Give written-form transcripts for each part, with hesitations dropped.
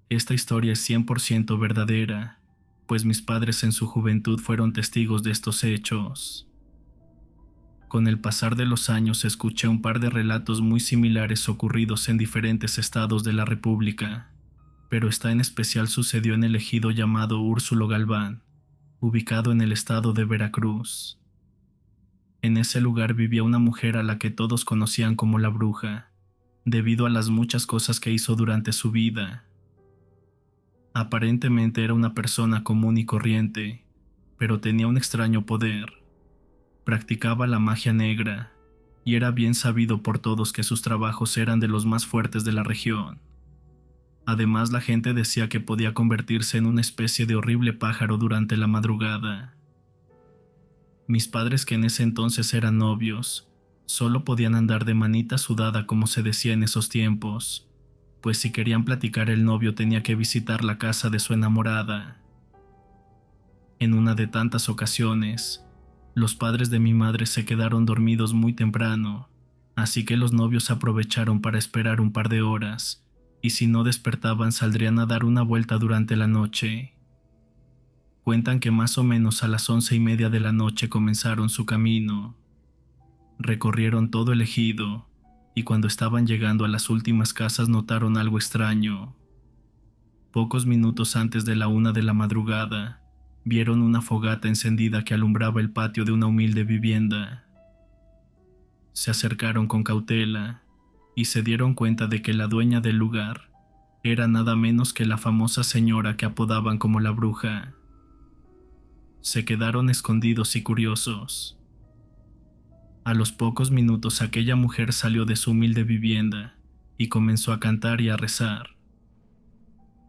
Esta historia es 100% verdadera, pues mis padres en su juventud fueron testigos de estos hechos. Con el pasar de los años escuché un par de relatos muy similares ocurridos en diferentes estados de la República, pero esta en especial sucedió en el ejido llamado Úrsulo Galván, ubicado en el estado de Veracruz. En ese lugar vivía una mujer a la que todos conocían como la bruja, debido a las muchas cosas que hizo durante su vida. Aparentemente era una persona común y corriente, pero tenía un extraño poder. Practicaba la magia negra, y era bien sabido por todos que sus trabajos eran de los más fuertes de la región. Además, la gente decía que podía convertirse en una especie de horrible pájaro durante la madrugada. Mis padres, que en ese entonces eran novios, solo podían andar de manita sudada, como se decía en esos tiempos, pues si querían platicar el novio tenía que visitar la casa de su enamorada. En una de tantas ocasiones, los padres de mi madre se quedaron dormidos muy temprano, así que los novios aprovecharon para esperar un par de horas, y si no despertaban saldrían a dar una vuelta durante la noche. Cuentan que más o menos a las 11:30 de la noche comenzaron su camino. Recorrieron todo el ejido, y cuando estaban llegando a las últimas casas notaron algo extraño. Pocos minutos antes de la 1 de la madrugada, vieron una fogata encendida que alumbraba el patio de una humilde vivienda. Se acercaron con cautela y se dieron cuenta de que la dueña del lugar era nada menos que la famosa señora que apodaban como la bruja. Se quedaron escondidos y curiosos. A los pocos minutos aquella mujer salió de su humilde vivienda y comenzó a cantar y a rezar.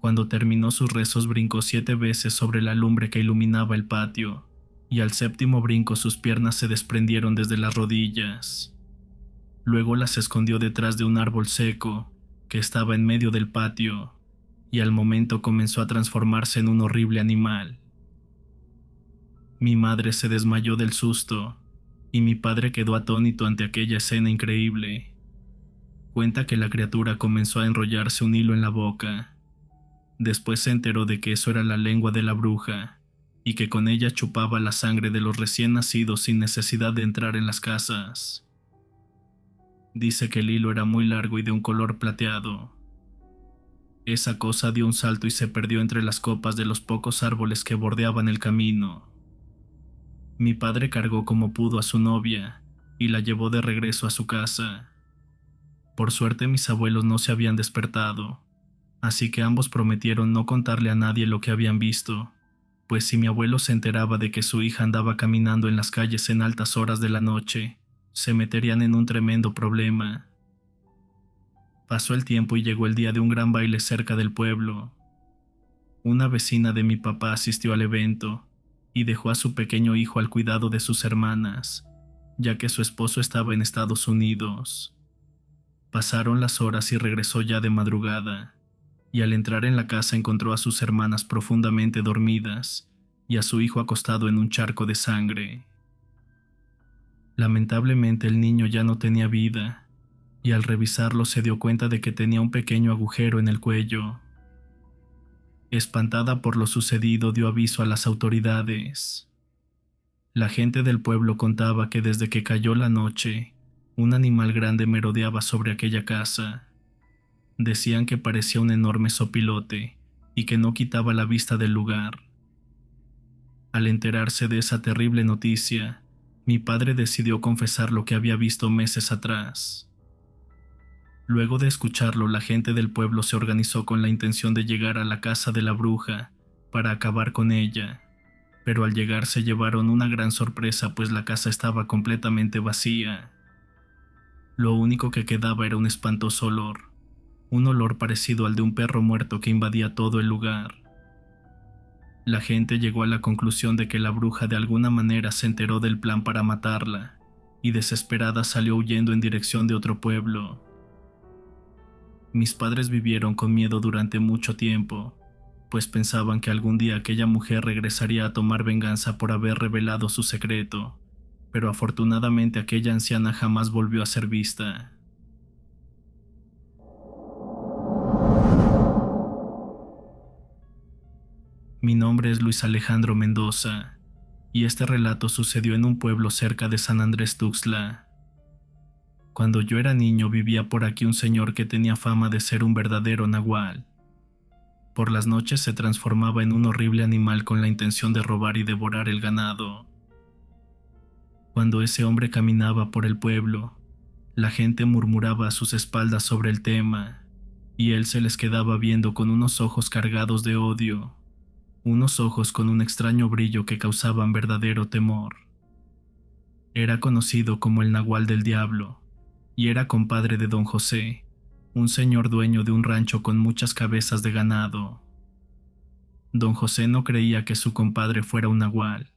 Cuando terminó sus rezos brincó 7 veces sobre la lumbre que iluminaba el patio, y al séptimo brinco sus piernas se desprendieron desde las rodillas. Luego las escondió detrás de un árbol seco que estaba en medio del patio, y al momento comenzó a transformarse en un horrible animal. Mi madre se desmayó del susto, y mi padre quedó atónito ante aquella escena increíble. Cuenta que la criatura comenzó a enrollarse un hilo en la boca. Después se enteró de que eso era la lengua de la bruja, y que con ella chupaba la sangre de los recién nacidos sin necesidad de entrar en las casas. Dice que el hilo era muy largo y de un color plateado. Esa cosa dio un salto y se perdió entre las copas de los pocos árboles que bordeaban el camino. Mi padre cargó como pudo a su novia y la llevó de regreso a su casa. Por suerte mis abuelos no se habían despertado, así que ambos prometieron no contarle a nadie lo que habían visto, pues si mi abuelo se enteraba de que su hija andaba caminando en las calles en altas horas de la noche, se meterían en un tremendo problema. Pasó el tiempo y llegó el día de un gran baile cerca del pueblo. Una vecina de mi papá asistió al evento y dejó a su pequeño hijo al cuidado de sus hermanas, ya que su esposo estaba en Estados Unidos. Pasaron las horas y regresó ya de madrugada, y al entrar en la casa encontró a sus hermanas profundamente dormidas y a su hijo acostado en un charco de sangre. Lamentablemente el niño ya no tenía vida, y al revisarlo se dio cuenta de que tenía un pequeño agujero en el cuello. Espantada por lo sucedido, dio aviso a las autoridades. La gente del pueblo contaba que desde que cayó la noche, un animal grande merodeaba sobre aquella casa. Decían que parecía un enorme sopilote y que no quitaba la vista del lugar. Al enterarse de esa terrible noticia, mi padre decidió confesar lo que había visto meses atrás. Luego de escucharlo, la gente del pueblo se organizó con la intención de llegar a la casa de la bruja para acabar con ella, pero al llegar se llevaron una gran sorpresa, pues la casa estaba completamente vacía. Lo único que quedaba era un espantoso olor, un olor parecido al de un perro muerto que invadía todo el lugar. La gente llegó a la conclusión de que la bruja de alguna manera se enteró del plan para matarla, y desesperada salió huyendo en dirección de otro pueblo. Mis padres vivieron con miedo durante mucho tiempo, pues pensaban que algún día aquella mujer regresaría a tomar venganza por haber revelado su secreto, pero afortunadamente aquella anciana jamás volvió a ser vista. Mi nombre es Luis Alejandro Mendoza, y este relato sucedió en un pueblo cerca de San Andrés Tuxtla. Cuando yo era niño vivía por aquí un señor que tenía fama de ser un verdadero nahual. Por las noches se transformaba en un horrible animal con la intención de robar y devorar el ganado. Cuando ese hombre caminaba por el pueblo, la gente murmuraba a sus espaldas sobre el tema, y él se les quedaba viendo con unos ojos cargados de odio, unos ojos con un extraño brillo que causaban verdadero temor. Era conocido como el Nahual del Diablo, y era compadre de don José, un señor dueño de un rancho con muchas cabezas de ganado. Don José no creía que su compadre fuera un nahual.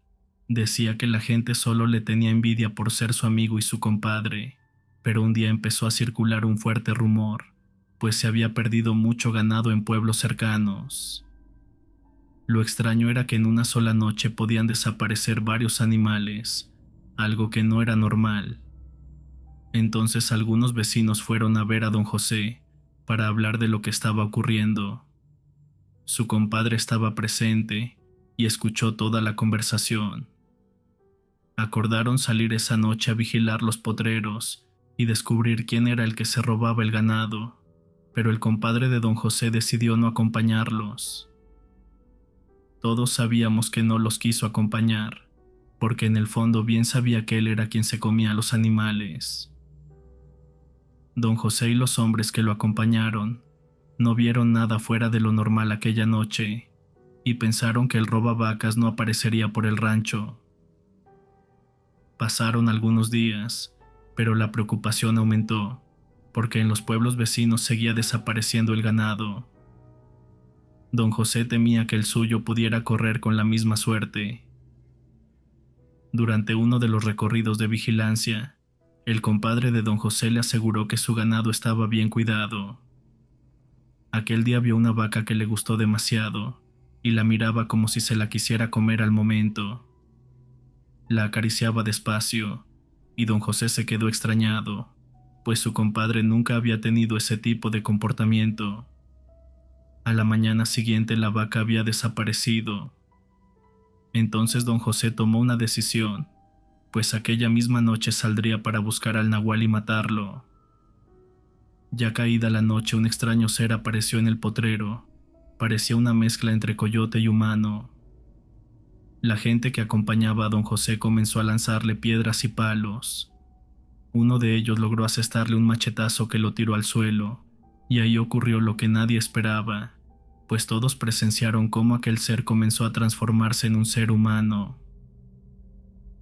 Decía que la gente solo le tenía envidia por ser su amigo y su compadre, pero un día empezó a circular un fuerte rumor, pues se había perdido mucho ganado en pueblos cercanos. Lo extraño era que en una sola noche podían desaparecer varios animales, algo que no era normal. Entonces algunos vecinos fueron a ver a don José para hablar de lo que estaba ocurriendo. Su compadre estaba presente y escuchó toda la conversación. Acordaron salir esa noche a vigilar los potreros y descubrir quién era el que se robaba el ganado, pero el compadre de don José decidió no acompañarlos. Todos sabíamos que no los quiso acompañar, porque en el fondo bien sabía que él era quien se comía a los animales. Don José y los hombres que lo acompañaron no vieron nada fuera de lo normal aquella noche y pensaron que el robavacas no aparecería por el rancho. Pasaron algunos días, pero la preocupación aumentó, porque en los pueblos vecinos seguía desapareciendo el ganado. Don José temía que el suyo pudiera correr con la misma suerte. Durante uno de los recorridos de vigilancia, el compadre de don José le aseguró que su ganado estaba bien cuidado. Aquel día vio una vaca que le gustó demasiado y la miraba como si se la quisiera comer al momento. La acariciaba despacio y don José se quedó extrañado, pues su compadre nunca había tenido ese tipo de comportamiento. A la mañana siguiente la vaca había desaparecido. Entonces don José tomó una decisión, pues aquella misma noche saldría para buscar al nahual y matarlo. Ya caída la noche, un extraño ser apareció en el potrero. Parecía una mezcla entre coyote y humano. La gente que acompañaba a don José comenzó a lanzarle piedras y palos. Uno de ellos logró asestarle un machetazo que lo tiró al suelo, y ahí ocurrió lo que nadie esperaba, pues todos presenciaron cómo aquel ser comenzó a transformarse en un ser humano.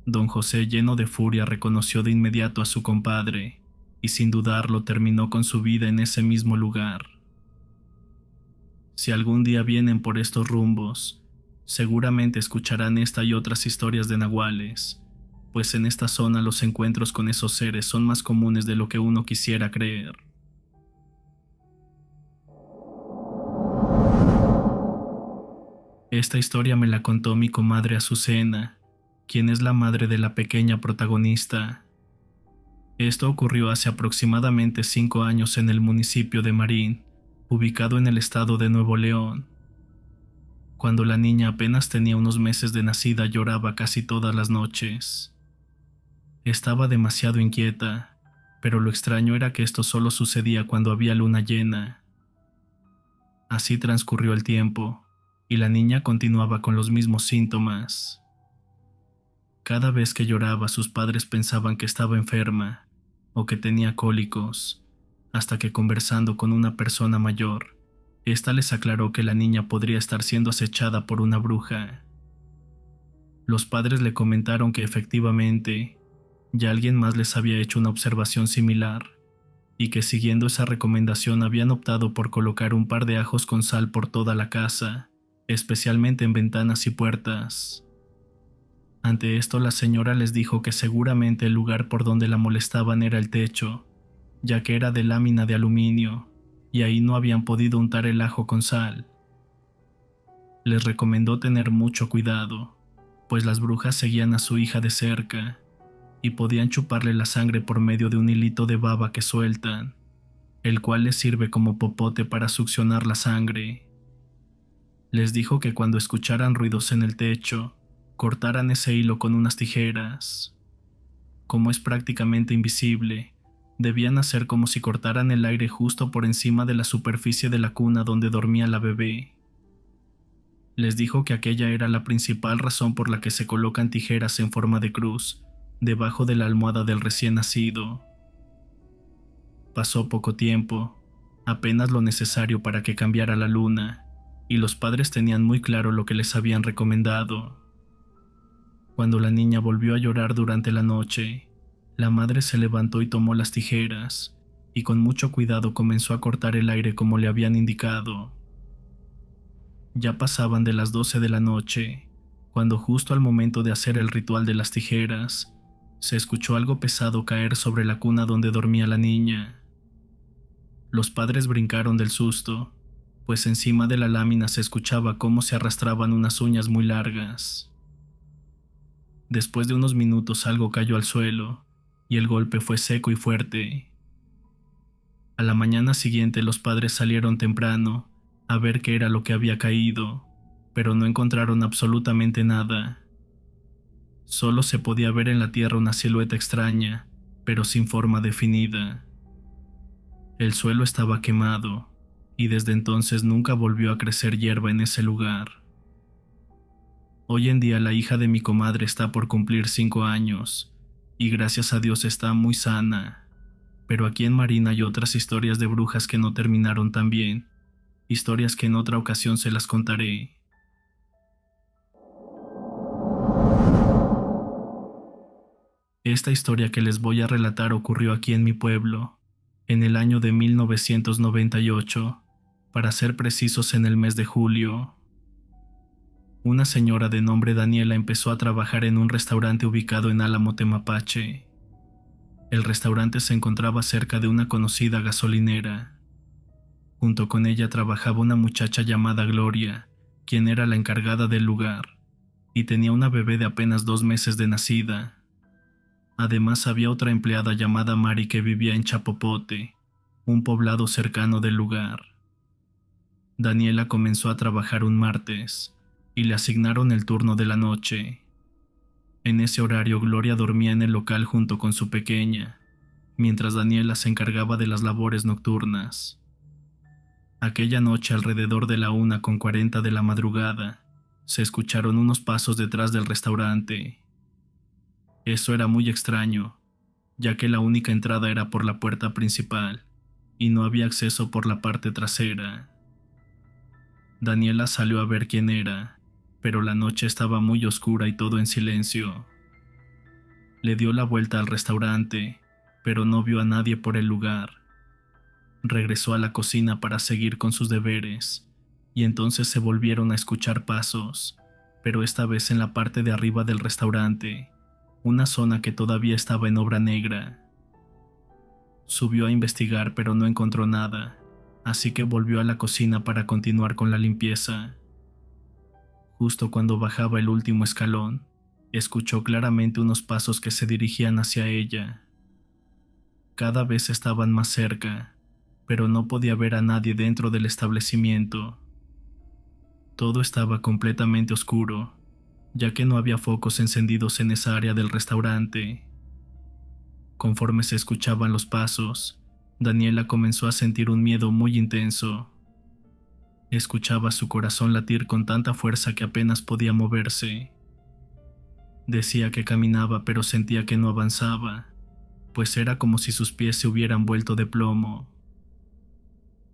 Don José, lleno de furia, reconoció de inmediato a su compadre, y sin dudarlo terminó con su vida en ese mismo lugar. Si algún día vienen por estos rumbos, seguramente escucharán esta y otras historias de nahuales, pues en esta zona los encuentros con esos seres son más comunes de lo que uno quisiera creer. Esta historia me la contó mi comadre Azucena, quien es la madre de la pequeña protagonista. Esto ocurrió hace aproximadamente 5 años en el municipio de Marín, ubicado en el estado de Nuevo León. Cuando la niña apenas tenía unos meses de nacida, lloraba casi todas las noches. Estaba demasiado inquieta, pero lo extraño era que esto solo sucedía cuando había luna llena. Así transcurrió el tiempo, y la niña continuaba con los mismos síntomas. Cada vez que lloraba, sus padres pensaban que estaba enferma o que tenía cólicos, hasta que conversando con una persona mayor, ésta les aclaró que la niña podría estar siendo acechada por una bruja. Los padres le comentaron que efectivamente ya alguien más les había hecho una observación similar y que siguiendo esa recomendación habían optado por colocar un par de ajos con sal por toda la casa, especialmente en ventanas y puertas. Ante esto la señora les dijo que seguramente el lugar por donde la molestaban era el techo, ya que era de lámina de aluminio, y ahí no habían podido untar el ajo con sal. Les recomendó tener mucho cuidado, pues las brujas seguían a su hija de cerca, y podían chuparle la sangre por medio de un hilito de baba que sueltan, el cual les sirve como popote para succionar la sangre. Les dijo que cuando escucharan ruidos en el techo, cortaran ese hilo con unas tijeras. Como es prácticamente invisible, debían hacer como si cortaran el aire justo por encima de la superficie de la cuna donde dormía la bebé. Les dijo que aquella era la principal razón por la que se colocan tijeras en forma de cruz debajo de la almohada del recién nacido. Pasó poco tiempo, apenas lo necesario para que cambiara la luna, y los padres tenían muy claro lo que les habían recomendado. Cuando la niña volvió a llorar durante la noche, la madre se levantó y tomó las tijeras, y con mucho cuidado comenzó a cortar el aire como le habían indicado. Ya pasaban de las 12 de la noche, cuando justo al momento de hacer el ritual de las tijeras, se escuchó algo pesado caer sobre la cuna donde dormía la niña. Los padres brincaron del susto, pues encima de la lámina se escuchaba cómo se arrastraban unas uñas muy largas. Después de unos minutos algo cayó al suelo, y el golpe fue seco y fuerte. A la mañana siguiente los padres salieron temprano a ver qué era lo que había caído, pero no encontraron absolutamente nada. Solo se podía ver en la tierra una silueta extraña, pero sin forma definida. El suelo estaba quemado, y desde entonces nunca volvió a crecer hierba en ese lugar. Hoy en día la hija de mi comadre está por cumplir 5 años, y gracias a Dios está muy sana. Pero aquí en Marina hay otras historias de brujas que no terminaron tan bien, historias que en otra ocasión se las contaré. Esta historia que les voy a relatar ocurrió aquí en mi pueblo, en el año de 1998, para ser precisos en el mes de julio. Una señora de nombre Daniela empezó a trabajar en un restaurante ubicado en Álamo, Temapache. El restaurante se encontraba cerca de una conocida gasolinera. Junto con ella trabajaba una muchacha llamada Gloria, quien era la encargada del lugar, y tenía una bebé de apenas 2 meses de nacida. Además había otra empleada llamada Mari que vivía en Chapopote, un poblado cercano del lugar. Daniela comenzó a trabajar un martes, y le asignaron el turno de la noche. En ese horario Gloria dormía en el local junto con su pequeña, mientras Daniela se encargaba de las labores nocturnas. Aquella noche, alrededor de la 1:40 de la madrugada, se escucharon unos pasos detrás del restaurante. Eso era muy extraño, ya que la única entrada era por la puerta principal, y no había acceso por la parte trasera. Daniela salió a ver quién era, pero la noche estaba muy oscura y todo en silencio. Le dio la vuelta al restaurante, pero no vio a nadie por el lugar. Regresó a la cocina para seguir con sus deberes, y entonces se volvieron a escuchar pasos, pero esta vez en la parte de arriba del restaurante, una zona que todavía estaba en obra negra. Subió a investigar, pero no encontró nada, así que volvió a la cocina para continuar con la limpieza. Justo cuando bajaba el último escalón, escuchó claramente unos pasos que se dirigían hacia ella. Cada vez estaban más cerca, pero no podía ver a nadie dentro del establecimiento. Todo estaba completamente oscuro, ya que no había focos encendidos en esa área del restaurante. Conforme se escuchaban los pasos, Daniela comenzó a sentir un miedo muy intenso. Escuchaba su corazón latir con tanta fuerza que apenas podía moverse. Decía que caminaba, pero sentía que no avanzaba, pues era como si sus pies se hubieran vuelto de plomo.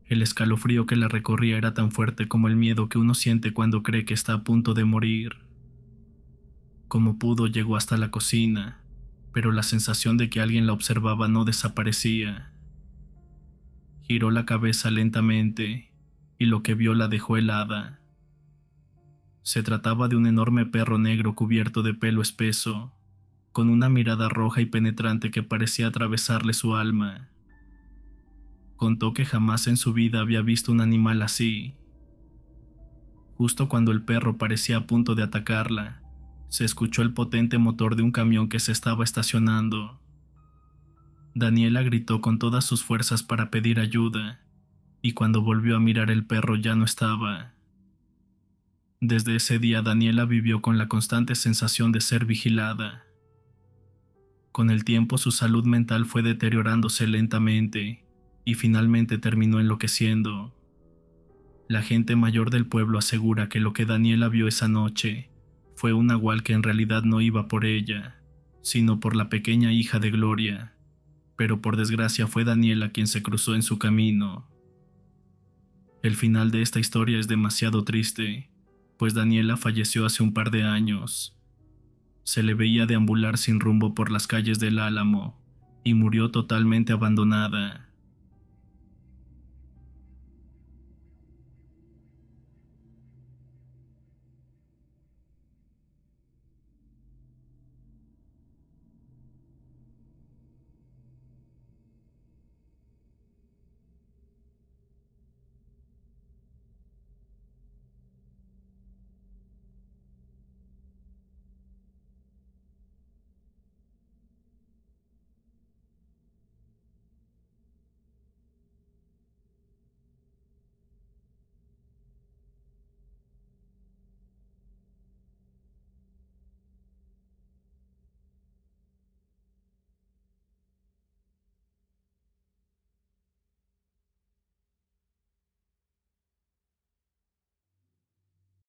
El escalofrío que la recorría era tan fuerte como el miedo que uno siente cuando cree que está a punto de morir. Como pudo, llegó hasta la cocina, pero la sensación de que alguien la observaba no desaparecía. Giró la cabeza lentamente, y lo que vio la dejó helada. Se trataba de un enorme perro negro cubierto de pelo espeso, con una mirada roja y penetrante que parecía atravesarle su alma. Contó que jamás en su vida había visto un animal así. Justo cuando el perro parecía a punto de atacarla, se escuchó el potente motor de un camión que se estaba estacionando. Daniela gritó con todas sus fuerzas para pedir ayuda, y cuando volvió a mirar el perro ya no estaba. Desde ese día Daniela vivió con la constante sensación de ser vigilada. Con el tiempo su salud mental fue deteriorándose lentamente y finalmente terminó enloqueciendo. La gente mayor del pueblo asegura que lo que Daniela vio esa noche fue un nahual que en realidad no iba por ella, sino por la pequeña hija de Gloria, pero por desgracia fue Daniela quien se cruzó en su camino. El final de esta historia es demasiado triste, pues Daniela falleció hace un par de años. Se le veía deambular sin rumbo por las calles del Álamo y murió totalmente abandonada.